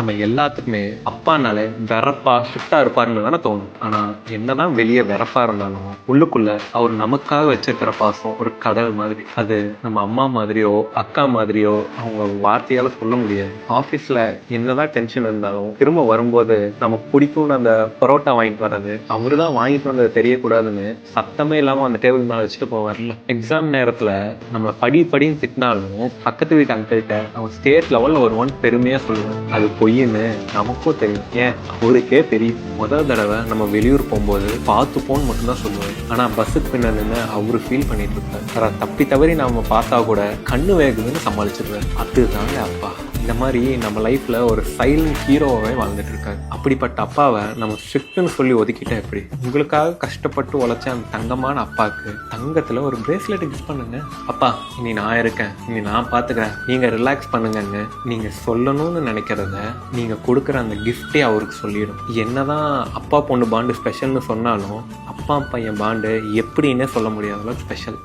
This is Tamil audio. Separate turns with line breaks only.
நம்ம எல்லாத்துக்குமே அப்பானாலே வெறப்பா ஸ்ட்ரிக்டா இருப்பாருன்னு தானே தோணும். ஆனா என்னதான் வெளியே வெறப்பா இருந்தாலும் உள்ளுக்குள்ள அவர் நமக்காக வச்சிருக்கிற பாசம் ஒரு கடல் மாதிரி. அது நம்ம அம்மா மாதிரியோ அக்கா மாதிரியோ அவங்க வார்த்தையால சொல்ல முடியாது. ஆஃபீஸ்ல என்னதான் டென்ஷன் இருந்தாலும் திரும்ப வரும்போது நமக்கு பிடிக்கும்னு அந்த பரோட்டா வாங்கிட்டு வர்றது, அவரு தான் வாங்கிட்டு வந்தது தெரியக்கூடாதுன்னு சத்தமே இல்லாம அந்த டேபிள் மேல வச்சுட்டு போவார்ல. எக்ஸாம் நேரத்துல நம்மளை படின்னு திட்டினாலும் பக்கத்து வீட்டு அங்கிள்கிட்ட அவன் ஸ்டேட் லெவல்ல வருவான்னு பெருமையா சொல்லுவேன். அது பொய்ன்னு நமக்கும் தெரியும். ஏன் அவருக்கே தெரியும். முதல் தடவை நம்ம வெளியூர் போகும்போது பார்த்து போன்னு மட்டும்தான் சொல்லுவேன். ஆனா பஸ்ஸுக்கு பின்னாடி அவரு ஃபீல் பண்ணிட்டு இருப்பாரு. தப்பி தவறி நாம பார்த்தா கூட கண்ணு வேகுதுன்னு சமாளிச்சிருவாரு. அதுதாங்க அப்பா. இந்த மாதிரி நம்ம லைஃப்ல ஒரு சைலண்ட் ஹீரோவே வாழ்ந்துட்டு இருக்காரு. அப்படிப்பட்ட அப்பாவை நம்ம ஸ்ட்ரிக்ட்னு சொல்லி ஒதுக்கிட்டா எப்படி? உங்களுக்காக கஷ்டப்பட்டு உழைச்ச அந்த தங்கமான அப்பாவுக்கு தங்கத்துல ஒரு பிரேஸ்லெட் கிஃப்ட் பண்ணுங்க. அப்பா இனி நான் இருக்கேன், இனி நான் பாத்துக்கிறேன், நீங்க ரிலாக்ஸ் பண்ணுங்கன்னு நீங்க சொல்லணும்னு நினைக்கிறத நீங்க கொடுக்குற அந்த கிஃப்டே அவருக்கு சொல்லிடும். என்னதான் அப்பா பொண்ணு பாண்டு ஸ்பெஷல்னு சொன்னாலும் அப்பா பையன் பாண்டு எப்படின்னே சொல்ல முடியாத அளவுக்கு ஸ்பெஷல்.